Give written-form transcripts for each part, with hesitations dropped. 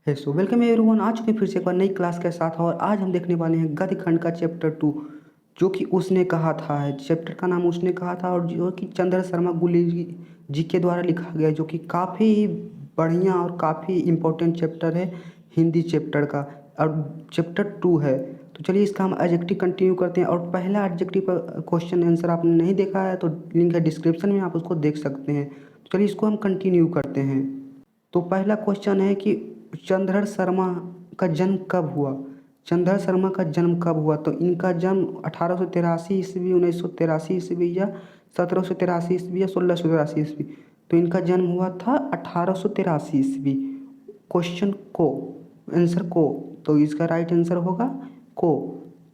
है so welcome everyone. आ चुके हैं फिर से एक बार नई क्लास के साथ और आज हम देखने वाले हैं गद्य खंड का चैप्टर 2 जो कि उसने कहा था है। चैप्टर का नाम उसने कहा था और जो कि चंद्र शर्मा गुली जी के द्वारा लिखा गया है, जो कि काफ़ी बढ़िया और काफ़ी इम्पोर्टेंट चैप्टर है हिंदी चैप्टर का और चैप्टर 2 है। तो चलिए इसका हम एडजेक्टिव कंटिन्यू करते हैं और पहला एडजेक्टिव का क्वेश्चन आंसर आपने नहीं देखा है तो लिंक है डिस्क्रिप्शन में, आप उसको देख सकते हैं। तो चलिए इसको हम कंटिन्यू करते हैं। तो पहला क्वेश्चन है कि चंद्रधर शर्मा का जन्म कब हुआ। चंद्रधर शर्मा का जन्म कब हुआ? तो इनका जन्म 1883 ईस्वी, 1983 ईस्वी या 1783 ईस्वी या 1683 ईस्वी। तो इनका जन्म हुआ था 1883 ईस्वी। क्वेश्चन को आंसर को, तो इसका राइट आंसर होगा को।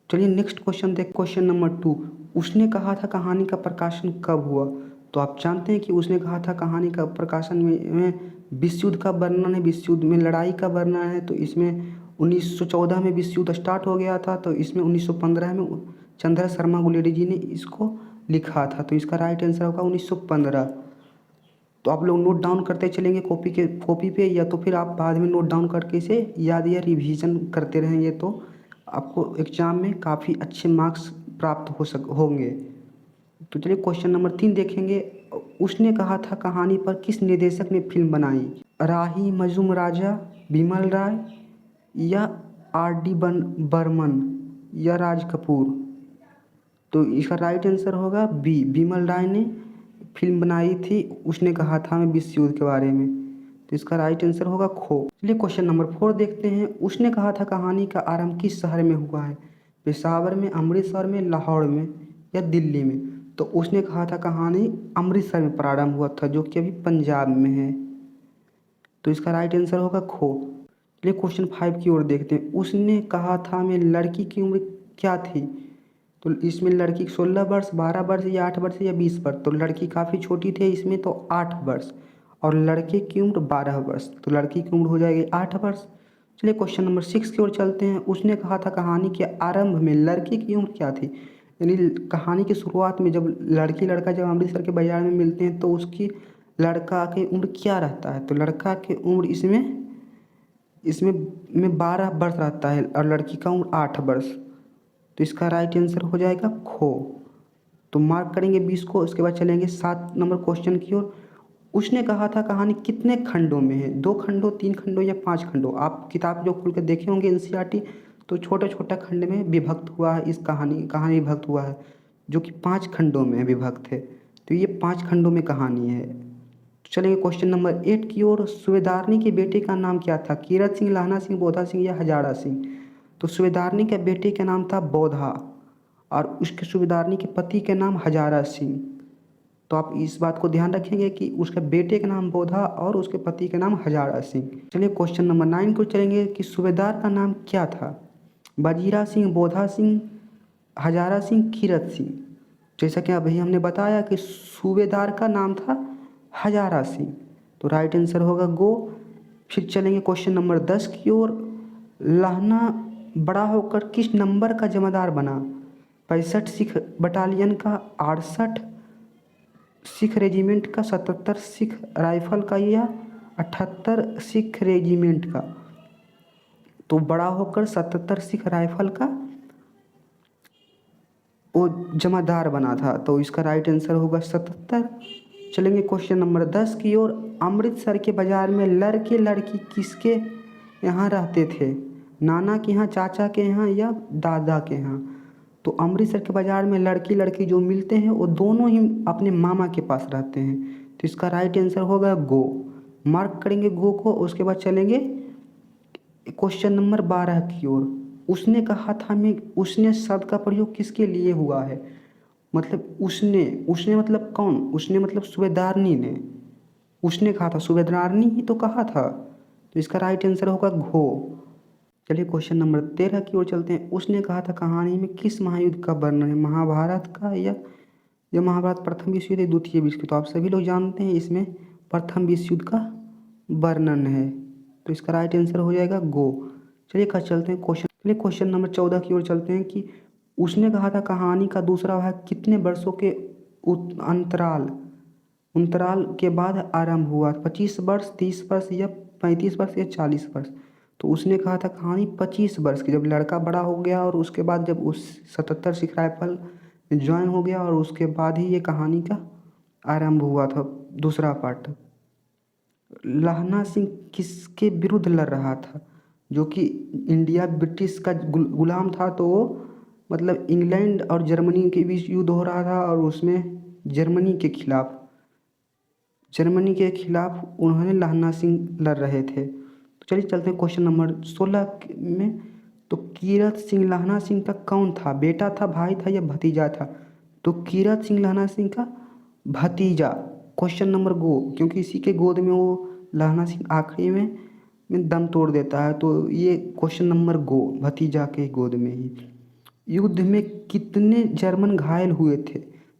चलिए नेक्स्ट क्वेश्चन देख, क्वेश्चन नंबर 2। उसने कहा था कहानी का प्रकाशन कब हुआ। तो आप जानते हैं कि उसने कहा था कहानी का प्रकाशन में विश्व युद्ध का वर्णन है, विश्व युद्ध में लड़ाई का वर्णन है। तो इसमें 1914 में विश्व युद्ध स्टार्ट हो गया था, तो इसमें 1915 में चंद्र शर्मा गुलेरी जी ने इसको लिखा था। तो इसका राइट आंसर होगा 1915। तो आप लोग नोट डाउन करते चलेंगे कॉपी पे, या तो फिर आप बाद में नोट डाउन करके इसे याद या रिवीजन करते रहेंगे तो आपको एग्जाम में काफ़ी अच्छे मार्क्स प्राप्त होंगे। तो चलिए क्वेश्चन नंबर 3 देखेंगे। उसने कहा था कहानी पर किस निर्देशक ने फिल्म बनाई। राही मजूम राजा, बिमल राय या R.D. बर्मन या राज कपूर। तो इसका राइट आंसर होगा बी, बिमल राय ने फिल्म बनाई थी उसने कहा था मैं विश्व युद्ध के बारे में। तो इसका राइट आंसर होगा खो। चलिए क्वेश्चन नंबर 4 देखते हैं। उसने कहा था कहानी का आरंभ किस शहर में हुआ है। पेशावर में, अमृतसर में, लाहौर में या दिल्ली में। तो उसने कहा था कहानी अमृतसर में प्रारंभ हुआ था, जो कि अभी पंजाब में है। तो इसका राइट आंसर होगा खो। चलिए क्वेश्चन 5 की ओर देखते हैं। उसने कहा था मैं लड़की की उम्र क्या थी। तो इसमें लड़की 16 वर्ष, 12 वर्ष या 8 वर्ष या 20 वर्ष। तो लड़की काफ़ी छोटी थी इसमें, तो 8 वर्ष। और लड़के की उम्र 12 वर्ष, तो लड़की की उम्र हो जाएगी 8 वर्ष। चलिए क्वेश्चन नंबर 6 की ओर चलते हैं। उसने कहा था कहानी के आरंभ में लड़की की उम्र क्या थी। यानी कहानी की शुरुआत में जब लड़की लड़का जब अमृतसर के बाजार में मिलते हैं तो उसकी लड़का की उम्र क्या रहता है। तो लड़का की उम्र इसमें इसमें में 12 वर्ष रहता है और लड़की का उम्र 8 वर्ष। तो इसका राइट आंसर हो जाएगा खो। तो मार्क करेंगे 20 को। उसके बाद चलेंगे 7 नंबर क्वेश्चन की ओर। उसने कहा था कहानी कितने खंडों में है। 2 खंडों, 3 खंडों या 5 खंडों। आप किताब जो खोल कर देखे होंगे एनसीईआरटी, तो छोटे छोटे खंड में विभक्त हुआ है। इस कहानी विभक्त हुआ है जो कि 5 खंडों में विभक्त है। तो ये 5 खंडों में कहानी है। तो चलेंगे क्वेश्चन नंबर 8 की ओर। सूबेदारनी के बेटे का नाम क्या था। कीरत सिंह, लहना सिंह, बोधा सिंह या हजारा सिंह। तो सूबेदारनी के बेटे का नाम था बोधा और उसके सूबेदारनी के पति के नाम हजारा सिंह। तो आप इस बात को ध्यान रखेंगे कि उसके बेटे का नाम बोधा और उसके पति का नाम हजारा सिंह। चलिए क्वेश्चन नंबर 9 को चलेंगे कि सूबेदार का नाम क्या था। वजीरा सिंह, बोधा सिंह, हजारा सिंह, कीरत सिंह। जैसा कि अभी हमने बताया कि सूबेदार का नाम था हजारा सिंह। तो राइट आंसर होगा गो। फिर चलेंगे क्वेश्चन नंबर 10 की ओर। लहना बड़ा होकर किस नंबर का जमादार बना। 65 सिख बटालियन का, 68 सिख रेजिमेंट का, 77 सिख राइफल का या 78 सिख रेजिमेंट का। तो बड़ा होकर 77 सिख राइफल का वो जमादार बना था। तो इसका राइट आंसर होगा 77। चलेंगे क्वेश्चन नंबर 10 की ओर। अमृतसर के बाजार में लड़के लड़की किसके यहाँ रहते थे। नाना के यहाँ, चाचा के यहाँ या दादा के यहाँ। तो अमृतसर के बाजार में लड़की लड़की जो मिलते हैं वो दोनों ही अपने मामा के पास रहते हैं। तो इसका राइट आंसर होगा गो। मार्क करेंगे गो को। उसके बाद चलेंगे क्वेश्चन नंबर 12 की ओर। उसने कहा था मैं, उसने शब्द का प्रयोग किसके लिए हुआ है। मतलब उसने उसने मतलब कौन। उसने मतलब सूबेदारनी ने। उसने कहा था, सूबेदारनी ही तो कहा था। तो इसका राइट आंसर होगा घो। चलिए क्वेश्चन नंबर 13 की ओर चलते हैं। उसने कहा था कहानी में किस महायुद्ध का वर्णन है। महाभारत का या महाभारत प्रथम विश्व युद्ध, द्वितीय विश्व युद्ध। तो आप सभी लोग जानते हैं इसमें प्रथम विश्व युद्ध का वर्णन है। तो इसका राइट आंसर हो जाएगा गो। चलिए क्वेश्चन नंबर 14 की ओर चलते हैं कि उसने कहा था कहानी का दूसरा भाग कितने वर्षों के अंतराल अंतराल के बाद आरंभ हुआ। 25 वर्ष, 30 वर्ष या 35 वर्ष या 40 वर्ष। तो उसने कहा था कहानी 25 वर्ष की, जब लड़का बड़ा हो गया और उसके बाद जब उस 77 सिख राइफल ज्वाइन हो गया और उसके बाद ही ये कहानी का आरंभ हुआ था दूसरा पार्ट। लहना सिंह किसके विरुद्ध लड़ रहा था? जो कि इंडिया ब्रिटिश का गुलाम था, तो वो मतलब इंग्लैंड और जर्मनी के बीच युद्ध हो रहा था और उसमें जर्मनी के खिलाफ उन्होंने लहना सिंह लड़ रहे थे। तो चलिए चलते हैं क्वेश्चन नंबर 16 में। तो कीरत सिंह लहना सिंह का कौन था? बेटा था, भाई था या भतीजा था? तो कीरत सिंह लहना सिंह का भतीजा। क्वेश्चन नंबर गो, क्योंकि इसी के गोद में वो लहना सिंह आखिरी में दम तोड़ देता है, तो ये क्वेश्चन नंबर गो, भतीजा के गोद में ही। युद्ध में कितने जर्मन घायल हुए थे?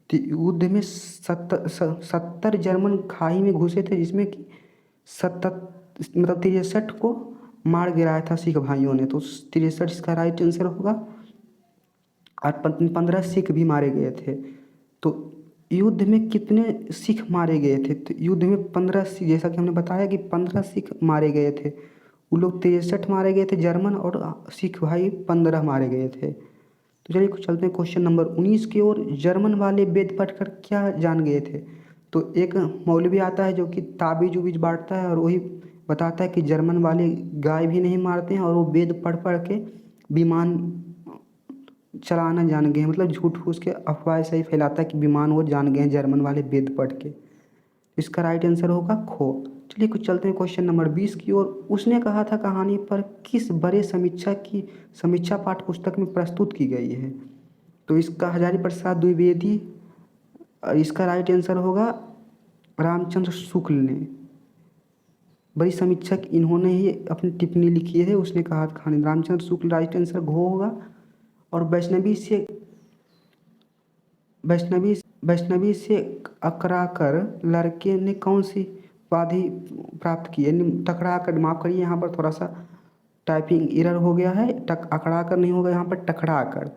तो युद्ध में 70 जर्मन खाई में घुसे थे, जिसमें कि 63 को मार गिराया था सिख भाइयों ने। तो 63 इसका राइट आंसर होगा। और 15 सिख भी मारे गए थे। तो युद्ध में कितने सिख मारे गए थे? तो युद्ध में 15 सिख, जैसा कि हमने बताया कि 15 सिख मारे गए थे। वो लोग 63 मारे गए थे जर्मन, और सिख भाई 15 मारे गए थे। तो चलिए चलते हैं क्वेश्चन नंबर 19 की ओर। जर्मन वाले वेद पढ़कर क्या जान गए थे? तो एक मौलवी आता है जो कि ताबीज उबीज बांटता है, और वही बताता है कि जर्मन वाले गाय भी नहीं मारते हैं और वो वेद पढ़ पढ़ के विमान चलाना जान गए हैं। मतलब झूठ फूस के अफवाह ऐसा ही फैलाता है कि विमान वो जान गए हैं जर्मन वाले वेद पढ़ के। इसका राइट आंसर होगा खो। चलिए कुछ चलते हैं क्वेश्चन नंबर 20 की ओर। उसने कहा था कहानी पर किस बड़े समीक्षा पाठ्य पुस्तक में प्रस्तुत की गई है? तो इसका हजारी प्रसाद द्विवेदी, और इसका राइट आंसर होगा रामचंद्र शुक्ल ने। बड़ी समीक्षक इन्होंने ही अपनी टिप्पणी लिखी है। उसने कहा था कहानी, रामचंद्र शुक्ल राइट आंसर घो होगा। और वैष्णवी से अकड़ाकर लड़के ने कौन सी उपाधि प्राप्त की? यानी टकराकर, माफ करिए यहाँ पर थोड़ा सा टाइपिंग एरर हो गया है, अकड़ाकर नहीं होगा यहाँ पर, टकराकर।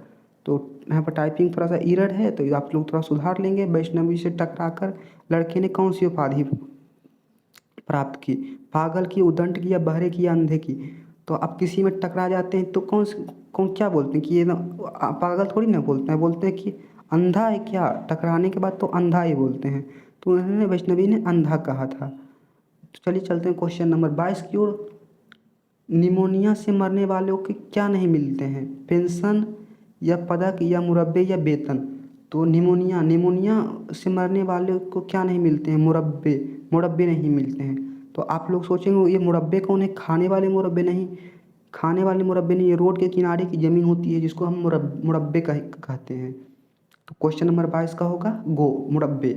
तो यहाँ पर टाइपिंग थोड़ा सा एरर है, तो आप लोग थोड़ा सुधार लेंगे। वैष्णवी से टकराकर लड़के ने कौन सी उपाधि प्राप्त की? पागल की, उदंड की, या बहरे की, या अंधे की? तो आप किसी में टकरा जाते हैं तो कौन क्या बोलते हैं कि ये ना पागल थोड़ी ना बोलते हैं, बोलते हैं कि अंधा है क्या? टकराने के बाद तो अंधा ही बोलते हैं। तो उन्होंने, वैष्णवी ने अंधा कहा था। तो चलिए चलते हैं क्वेश्चन नंबर 22 की ओर। निमोनिया से मरने वालों के क्या नहीं मिलते हैं? पेंशन, या पदक, या मुरब्बे, या वेतन? तो निमोनिया से मरने वाले को क्या नहीं मिलते हैं? मुरब्बे नहीं मिलते हैं। तो आप लोग सोचेंगे ये मुरब्बे कौन है? खाने वाले मुरब्बे नहीं, ये रोड के किनारे की ज़मीन होती है जिसको हम मुरब्बे कहते हैं। तो क्वेश्चन नंबर 22 का होगा गो, मुरब्बे।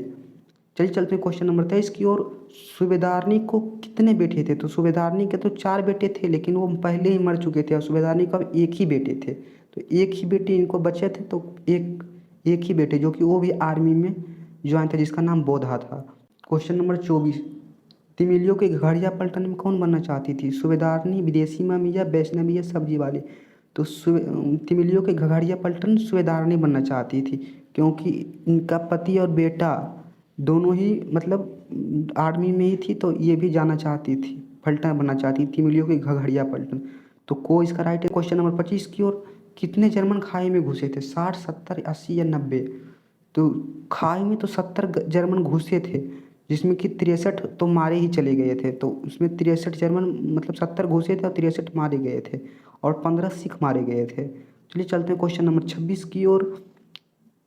चलिए चलते हैं क्वेश्चन नंबर 23 की ओर। सूबेदारनी को कितने बेटे थे? तो सूबेदारनी के तो 4 बेटे थे, लेकिन वो पहले ही मर चुके थे, और सूबेदारनी का एक ही बेटे थे। तो एक ही बेटे इनको बचे थे, तो एक ही बेटे, जो कि वो भी आर्मी में ज्वाइन था, जिसका नाम बोधा था। Question number 24। तिमिलियों के घड़िया पलटन में कौन बनना चाहती थी? सूबेदारनी, विदेशी मामी, या वैष्णवी, या सब्जी वाली? तो तिमिलियों के घड़िया पलटन सूबेदारनी बनना चाहती थी, क्योंकि इनका पति और बेटा दोनों ही मतलब आर्मी में ही थी, तो ये भी जाना चाहती थी, पलटन बनना चाहती थी, तिमिलियों के घड़िया पलटन। तो को इसका राइट है। क्वेश्चन नंबर 25 की ओर। कितने जर्मन खाई में घुसे थे? 60, 70, 80, या 90? तो खाई में तो 70 जर्मन घुसे थे, जिसमें कि 63 तो मारे ही चले गए थे। तो उसमें 63 जर्मन, मतलब 70 घुसे थे और 63 मारे गए थे, और 15 सिख मारे गए थे। चलिए चलते हैं क्वेश्चन नंबर 26 की ओर।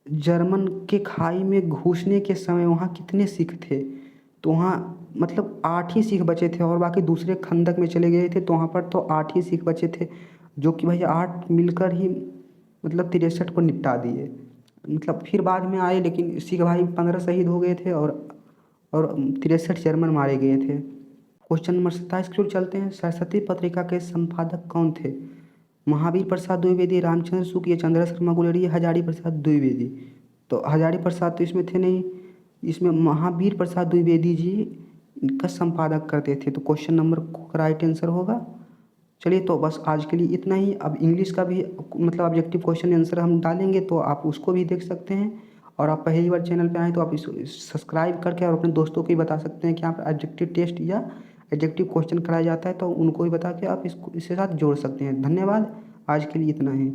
जर्मन के खाई में घुसने के समय वहाँ कितने सिख थे? तो वहाँ मतलब 8 ही सिख बचे थे, और बाकी दूसरे खंदक में चले गए थे, तो वहाँ पर तो 8 ही सिख बचे थे, जो कि भाई 8 मिलकर ही मतलब 63 को निपटा दिए। मतलब फिर बाद में आए, लेकिन सिख भाई 15 शहीद हो गए थे, और 63 जर्मन मारे गए थे। क्वेश्चन नंबर 27 की ओर चलते हैं। सरस्वती पत्रिका के संपादक कौन थे? महावीर प्रसाद द्विवेदी, रामचंद्र शुक्ल, या चंद्र शर्मा गुलेरिया, या हजारी प्रसाद द्विवेदी? तो हजारी प्रसाद तो इसमें थे नहीं, इसमें महावीर प्रसाद द्विवेदी जी इनका संपादक करते थे। तो क्वेश्चन नंबर का राइट आंसर होगा। चलिए तो बस आज के लिए इतना ही। अब इंग्लिश का भी मतलब ऑब्जेक्टिव क्वेश्चन आंसर हम डालेंगे, तो आप उसको भी देख सकते हैं। और आप पहली बार चैनल पे आए तो आप इस सब्सक्राइब करके और अपने दोस्तों को भी बता सकते हैं कि आप ऑब्जेक्टिव टेस्ट या एडजेक्टिव क्वेश्चन कराया जाता है तो उनको भी बता के आप इसको इसके साथ जोड़ सकते हैं। धन्यवाद, आज के लिए इतना ही।